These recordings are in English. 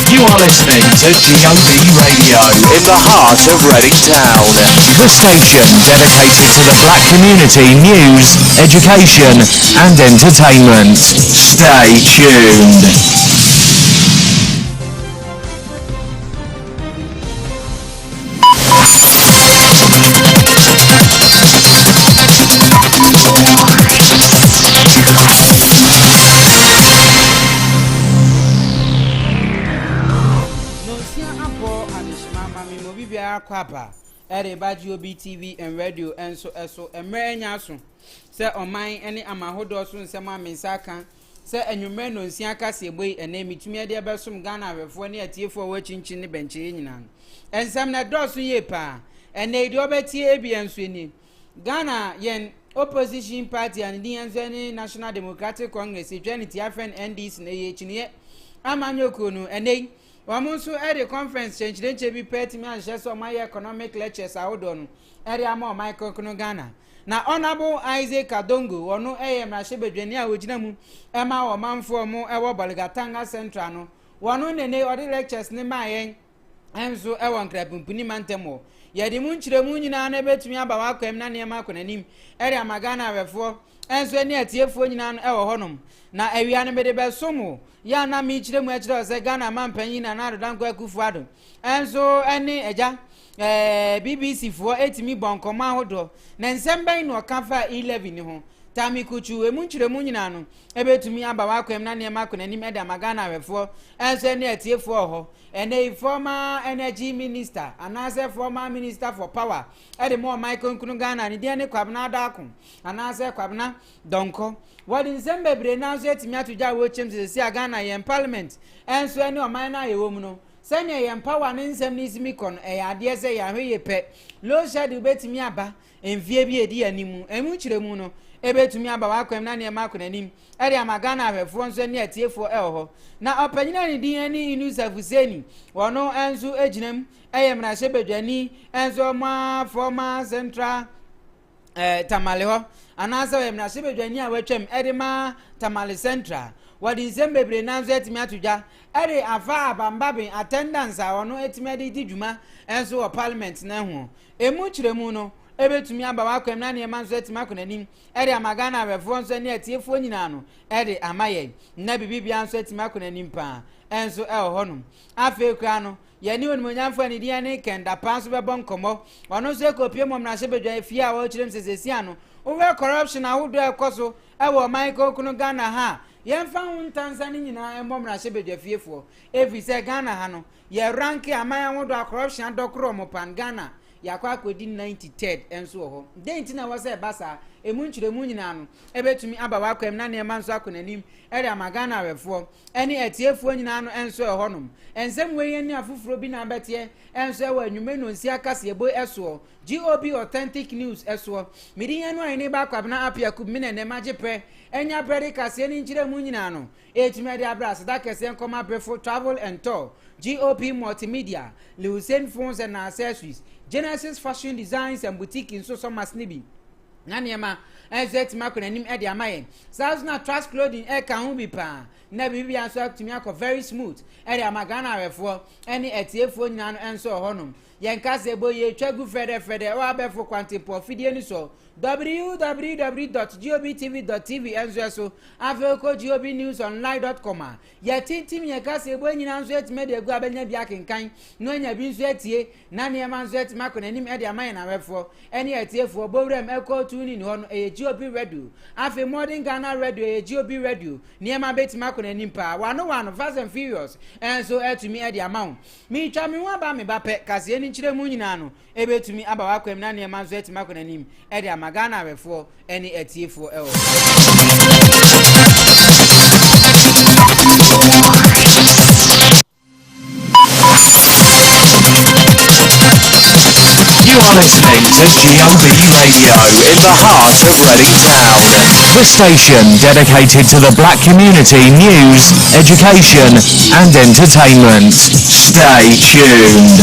You are listening to GOB Radio in the heart of Reading Town. The station dedicated to the black community news, education and entertainment. Stay tuned. Kwapa Ereba GOB TV and radio and so emrenya so se oman ene amahodo so nsema mensaka se enwume no nsiaka se boy ene mitumi ade besom Ghana awefo ne atiefo wachinchin ne benche nyina ensem na doso ye pa ene ide obeti ebienso ni Ghana yen opposition party and the Nzeni National Democratic Congress Trinity Afen NDC na ye chiniye amanyoko no ene wamunsu ere conference change bi pet me ahye so my economic lectures awodon ere ama Michael Kuno Ghana na honorable Isaac Adongo wono mrahye bedwani a wogina mu ema wo manfo mu ewo Bolgatanga Central no wono nene ode lectures ne mayen enzo ewo nkrapumpuni mantemo yedi mu nkyire mu nyina na betumi aba wakwam na ne ma konanim ere ama Ghana awefo enzo ne atiefo nyina no ewo honom na awia ne mede besomo ya na mi chire mu achire ose Ghana mampanyi na na dodan kwa kufuado enso ene eja BBC fo etimi bonkoma hodo na nsemban no kafa 11 ho tami kuchu emu chire mu nyina no ebetumi aba wakwam na ne makona nim eda magana wefo enso ene atiefo ho ene former energy minister anase former minister for power ede mo Michael Kuno Ghana ni de ne kwabna dakon anase kwabna donko wadi nsembe bre na so etimi atoja wo chem se Ghana yen parliament enso ene oman na yewo mu no senya yen power ne nsem ni simi kon ade se ya hweye pe low shadow betimi aba envie bi edi animu emu chire mu no ebetumi aba wakwam na ne makona nim ere ama Ghana awefo nso ne atiefo ho na opanyina ne din ni Inusah Fuseini wono enso ejinam mrahye bedwani enso ma former central tamale ho anasa mrahye bedwani a watwam ere ma tamale central wadi nsembe bre nanso etimi atoja ere afa abambabe attendance a wono etimi ade didwuma enso wo parliament na ho emu kiremu no ebetumi aba wakwam na ne manso etima konanim ere ama Ghana awefo nso ne atiefo nyina no ere amaye na bibibia nso etima konanim pa enso honum afa ekura no ye ni onimonyamfo ani dia ne kenda panso bebo nkomo ono so ekopie mo mrahye bedwa fie a wo kirem sesesi ano over corruption ahodo ekoso ewo Michael Kuno Ghana ha yemfa huntansani nyina emo mrahye bedwa fiefo evi se Ghana ha no ye rank amaya ahodo corruption adokro mo pan Ghana yakwa kwedi 93rd enso ho denti na wase basa emu nkyire mu nyina no ebetumi aba wakwam na ne manso akonanim ere ama Ghana awefo ene atiefo nyina no enso honom ensem weye ni afufuro bi na betie enso ewa anwume no nsi akase ebo eso GOB authentic news eso midinya no Oheneba Appiah Kubi ne maje pre enya bredi kase ni nkyire mu nyina no etumi ade abras da kase nkoma brefo travel and tour GOB multimedia Hussein phones and accessories Genesis fashion designs and boutique in so masnibi na niema ezet makona nim ede amaye Sazna trust clothing e kan hu bi pa na bibi anso atumi akọ very smooth ede amagana awefo ene etiefo nyina no enso honom yenkase boye twagu fede o abefo kwantempo fidie ni so www.gobtv.tv enso so aveko gobnewsonline.com ya tintim yenkase boye nyina nso etime de egu abenya bia kenkan no enya bi nso etie na ne ma nso etime akọ nim ede amaye na awefo ene etiefo bowrem eko tuni ni hono GOB radio afi modern Ghana radio GOB radio niema betima akọ nim pa wano Fast and Furious enso etumi ede amount mi twa mi wa ba me ba pe kase ni nkyire mu nyina no ebetumi aba wakwam na niema nso etima akọ nim ede amagana awefo ene etiefo ewo You are listening to GOB Radio in the heart of Reading Town. The station dedicated to the black community news, education and entertainment. Stay tuned.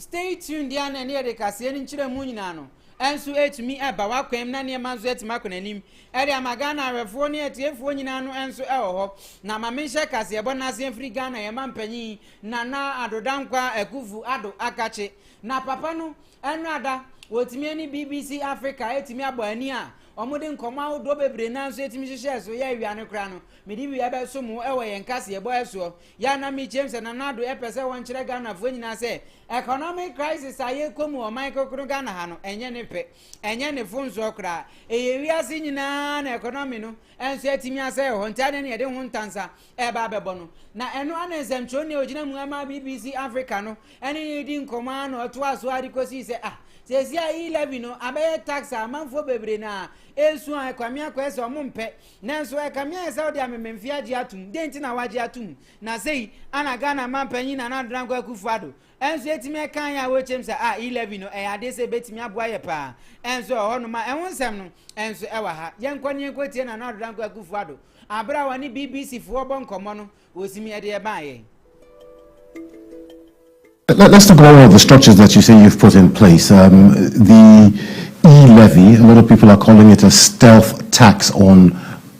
Stay tuned, Diana, near the Cassian in Chiramuna. enso etumi eba wakwem na ne manso etima konanim ere amagana arefo ne etiefo nyina no enso ewo ho na mamenhye kase ebo na se mfiri Ghana ye mampanyi na adodankwa akufu ado akache na papa no enu ada wotimi ani BBC Africa etimi abo ani a omode nkoma wodo bebre nanso etimi hyehye so ya wiane kra no medi wi ebe so mu ewo yen kase ebo eso ya na mi James na nado epese won kire Ghana fo nyina se economic crisis aye komu o Michael Ghana ha no enye ne pe enye ne fo nso kra eye wiase nyina na economy no enso etimi ase ho ntane ne yede ho ntansa eba bebo no na eno anensemcho ne ogina mu ama BBC Africa no ene di nkoma no to aso adikosi se sesi a 11 no abaye tax amanfo bebre na esu a kwamia kwese omumpe nanso e kamia ese odi amememfi agi atum denti na wagi atum na sei ana Ghana mampanyi na nadranko akufuado enso etime kan ya wochem se 11 no e ade se betimi aboa ye pa enso hono ma ehonsem no enso e wa ha yenkoni enkotie na nadranko akufuado abra wani BBC fo bonkomo no osimi ede e ba ye. Let's talk about all of the structures that you say you've put in place. The e-levy, a lot of people are calling it a stealth tax on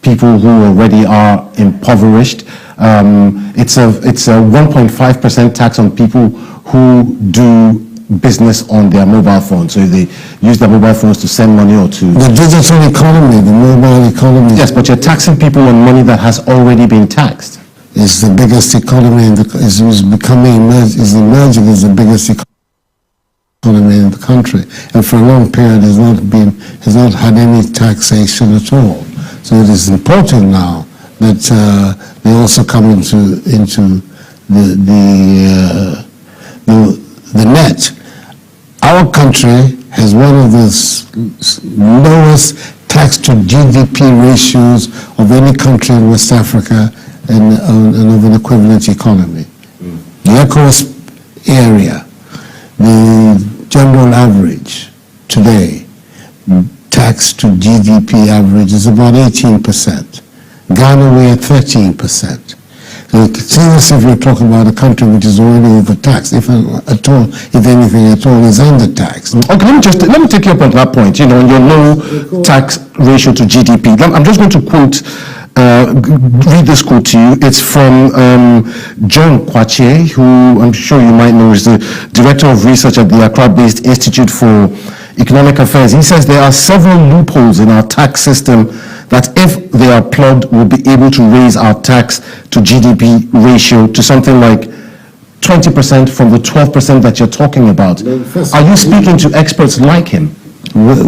people who already are impoverished. It's a 1.5% tax on people who do business on their mobile phones. So they use their mobile phones to send money or to... The digital economy, the mobile economy. Yes, but you're taxing people on money that has already been taxed. It's the biggest economy in the, is emerging as the biggest economy in the country, and for a long period has not had any taxation at all. So it is important now that they also come into the net. Our country has one of the lowest tax to GDP ratios of any country in West Africa and of an equivalent economy. The ECOWAS area, the general average today, tax to GDP average is about 18%. Ghana, we're at 13%. So seriously, if you're talking about a country which is already overtaxed, if anything at all, is undertaxed. Okay, let me take you up on that point. You know, your low tax ratio to GDP. I'm just going to quote. Read this quote to you. It's from John Kwache, who I'm sure you might know is the Director of Research at the Accra-based Institute for Economic Affairs. He says there are several loopholes in our tax system that if they are plugged, we'll be able to raise our tax to GDP ratio to something like 20% from the 12% that you're talking about. Are you speaking to experts like him?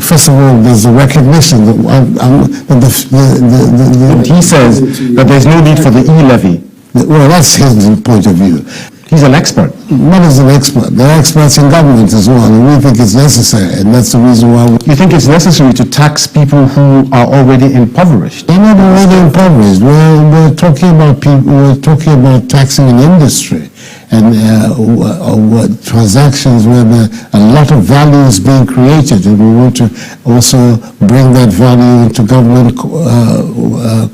First of all, there's a recognition that he says that there's no need for the e-levy. Well, that's his point of view. He's an expert. Not as an expert. They're experts in government as well, and we think it's necessary, and that's the reason why You think it's necessary to tax people who are already impoverished? They're not already impoverished. We're talking about people. We're talking about taxing an industry and transactions where a lot of value is being created, and we want to also bring that value into government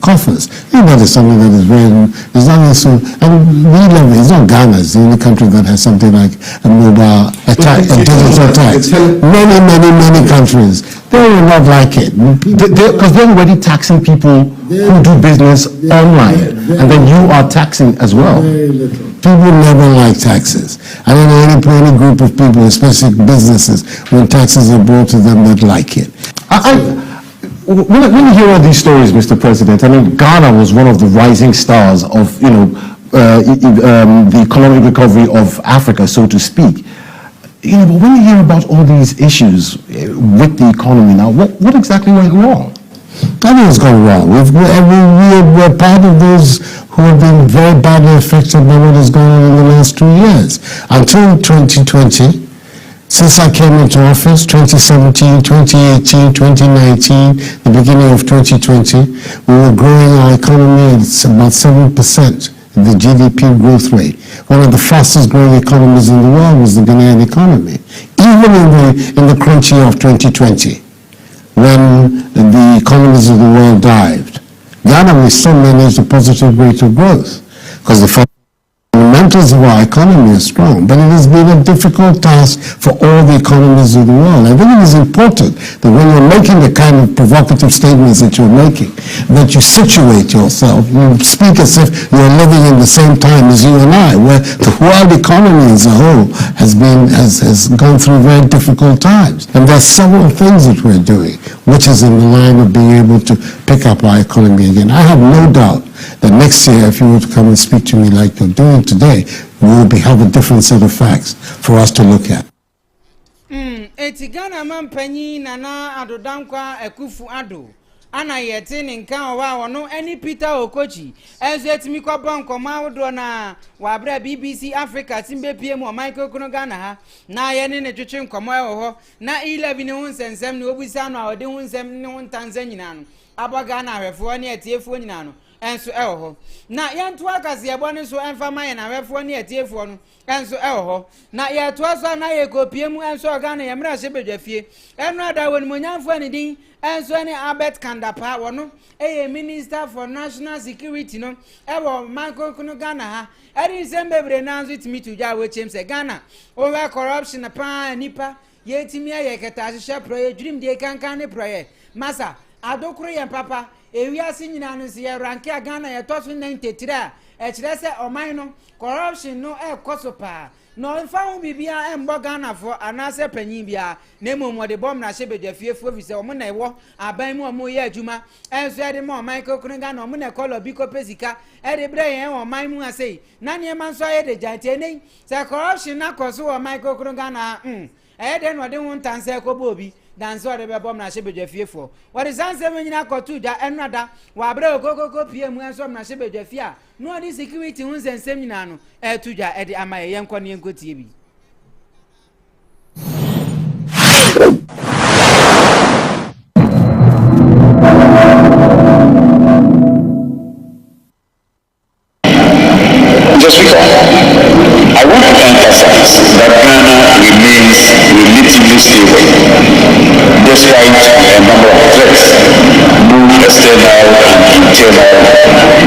coffers. And that is something that is very. There's nothing so. And we live. It's not Ghana. It's the only country that has something like a mobile tax, a digital tax. Many countries. They will not like it. Because they're already taxing people who do business online, and then you are taxing as well. Very little. People never like taxes. I don't know any group of people, especially businesses, when taxes are brought to them, that like it. When you hear all these stories, Mr. President, I mean, Ghana was one of the rising stars of, the economic recovery of Africa, so to speak. You know, but when you hear about all these issues with the economy now, what exactly went wrong? Nothing's gone wrong. We're part of those who have been very badly affected by what has gone on in the last 2 years. Until 2020, since I came into office, 2017, 2018, 2019, the beginning of 2020, we were growing our economy at about 7%. The GDP growth rate. One of the fastest growing economies in the world was the Ghanaian economy. Even in the crunch year of 2020, when the economies of the world dived, Ghana will still manage a positive rate of growth because the fundamentals of our economy are strong, but it has been a difficult task for all the economies of the world. I think it is important that when you're making the kind of provocative statements that you're making, that you situate yourself, you speak as if you're living in the same time as you and I, where the world economy as a whole has gone through very difficult times. And there are several things that we're doing, which is in the line of being able to pick up our economy again. I have no doubt that next year, if you were to come and speak to me like you're doing today, we will have a different set of facts for us to look at. Eti Ghana mampanyi nana adodankwa ekufu ado ana yete ne nka owa wono eni Peter Okochi enzo etimi kwabon koma wodo na wabra BBC Africa timbe piem o Michael Kuno Ghana ha na ye ne twetwe nkomo e ho na 11 ne hunsensem ne obusa no a ode hunsem ne huntanza nyina no aba Ghana ahwefo ne etiefo nyina no enso e ho na yento akase ebo ne so emfa maye na ahwefo ne etiefo no enso e ho na ye to so na ye kopiem enso Ghana ye mra hye bedwafie eno ada woni monyamfo ne din enso ne Albert Kandapa wono eye Minister for National Security no e wo Michael Kuno Ghana ha eri sembebre na nzo timi tuja we chem se Ghana over corruption pa nipa ye timi ye keta hye project dream de kankan ne project masa adokuru ye papa ewiase nyina no se ye rank ya Ghana ye to so 93 a e kire se oman no corruption no e koso pa no mfa ho bibia embo Ghana fo anase panyin bia na momode bom na hye bedwafie fo bi se omo na ewo aban mu omo ye adwuma enso e de mo Michael Kuno Ghana omo na kolo bi ko pesika e de bre yen o man mu asei na ne man so ye de jante nei se corruption na koso o Michael Kuno Ghana e de no de ho ntanse ko bobi dan so de be bom na hye bedwafie fo what is answer when nyina kotu da enada wa bre okokoko pie mu enso na hye bedwafie a no di security hun sensem nyina no e tuja e de amaye yenko ne yenkotie bi I want to emphasize that Ghana remains relatively stable despite a number of threats, both external and internal,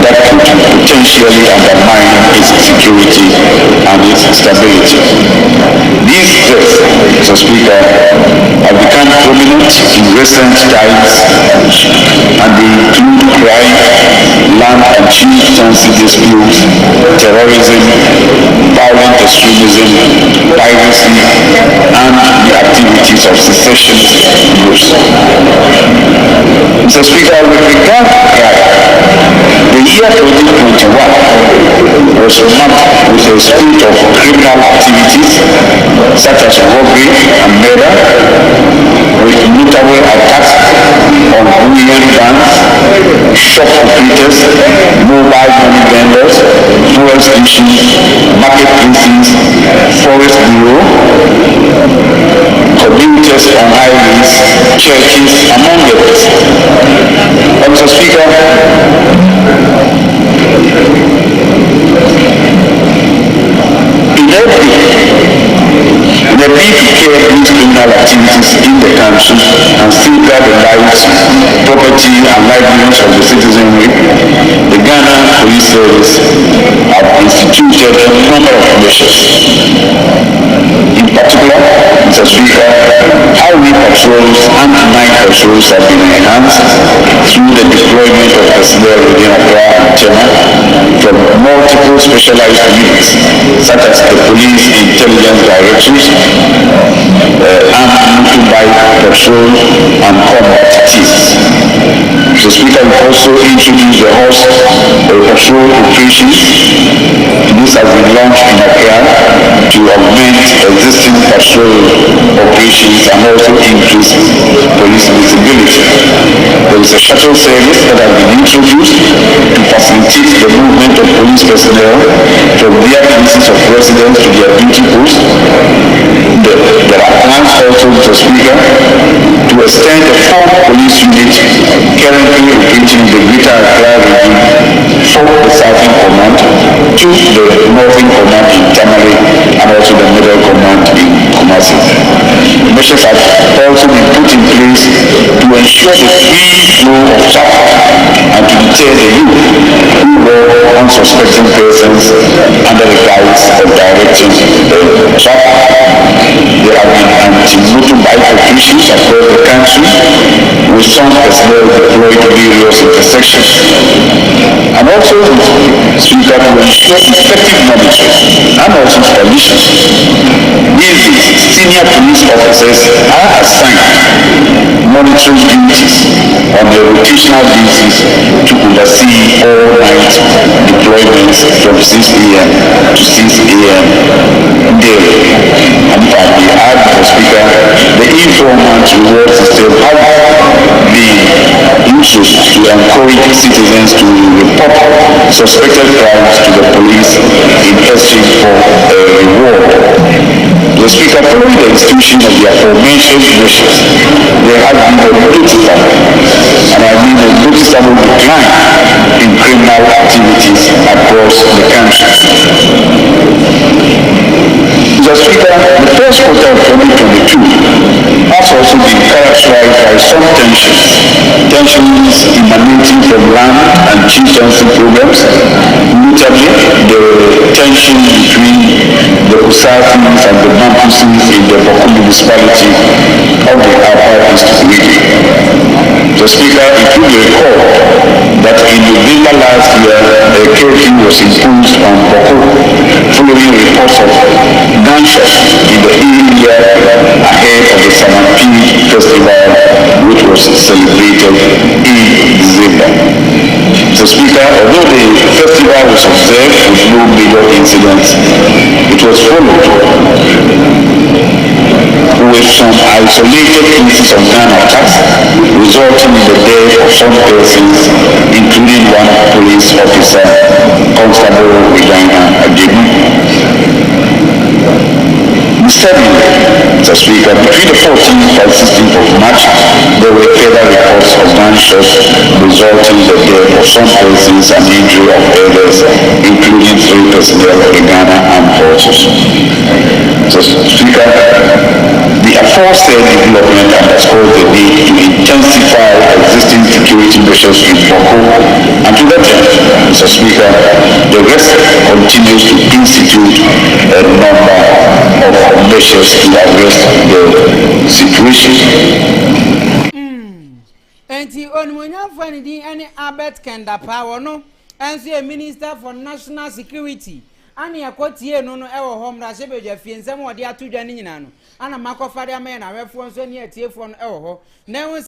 that could potentially undermine its security and its stability. These threats, Mr. Speaker, have become prominent in recent times, and they include crime, land and chieftaincy disputes, terrorism, violent extremism, piracy, and the activities of secessionist groups. Mr. Speaker, with regard to crime, the year 2021 was marked with a spate of criminal activities such as robbery and murder, with notable attacks on bullion banks, shop operators, mobile money vendors, fuel stations, marketplaces, forest bureau, commuters on highways, churches, among others. Mr. Speaker, in every the need to curb these criminal activities in the country and safeguard the lives, property, and livelihoods of the citizenry, the Ghana Police Service have instituted a number of measures. In particular, Mr. Speaker, highway patrols and night patrols have been enhanced through the deployment of personnel within Accra and Tema from multiple specialized units, such as the Police Intelligence Directories, armed motorbike patrol, and combat teams. Mr. Speaker, we also introduced the horse patrol operations. This has been launched in Accra to augment existing patrol operations and also increase police visibility. There is a shuttle service that has been introduced to facilitate the movement of police personnel from their places of residence to their duty posts. There are plans also, Mr. Speaker, to extend the 4 police units currently operating the Greater Accra region from the Southern Command to the Northern Command in Tamale and also the Middle Command in Kumasi. Measures have also been put in place to ensure the free flow of traffic and to deter the youth who were unsuspecting persons under the guise of directing traffic. There have been anti-motorbike operations across the country with some personnel deployed to various intersections. And also, Speaker, to ensure effective monitoring and also supervision. These senior police officers are assigned monitoring duties on a rotational basis to oversee all night deployments from 6 a.m. to 6 a.m. daily. And if I may add, Mr. Speaker, the informant reward system has been used to encourage citizens to report suspected crimes to the police in exchange for a reward. The Speaker, following the institution of the aforementioned measures, there has been a noticeable, and I mean a noticeable decline in criminal activities across the country. Mr. Speaker, the first quarter of 2022 has also been characterized by some tensions emanating from land and chieftaincy programs, notably the tension between the Usasis and the Mampusis in the Bagbin municipality of the Upper East region. The Speaker, it will be recalled that in November last year, a curfew was imposed on Bagbin following reports of gunshots in the area ahead of the Samanpi festival, which was celebrated in December. The Speaker, although the festival was observed with no major incidents, it was followed with some isolated cases of gun attacks, resulting in the death of some persons, including one police officer, Constable Regina Adebu. Mr. Speaker, between the 14th and 16th of March, there were further reports of gunshots resulting in the death of some persons and injury of others, including 3 personnel of the Ghana Armed Forces. Mr. Speaker, the aforesaid development underscores the need to intensify existing security measures in Bagbin, and to that end, Mr. Speaker, the rest continues to institute a number of measures to address the situation. Enti onimonya fani di any Albert Kenda Power no, and a Minister for National Security. Ani akotie no ewo hom ra shebeja fie nsem ode atudwa ni nyina no ana makofare ama na wefo nso ne atiefo no ewo ho na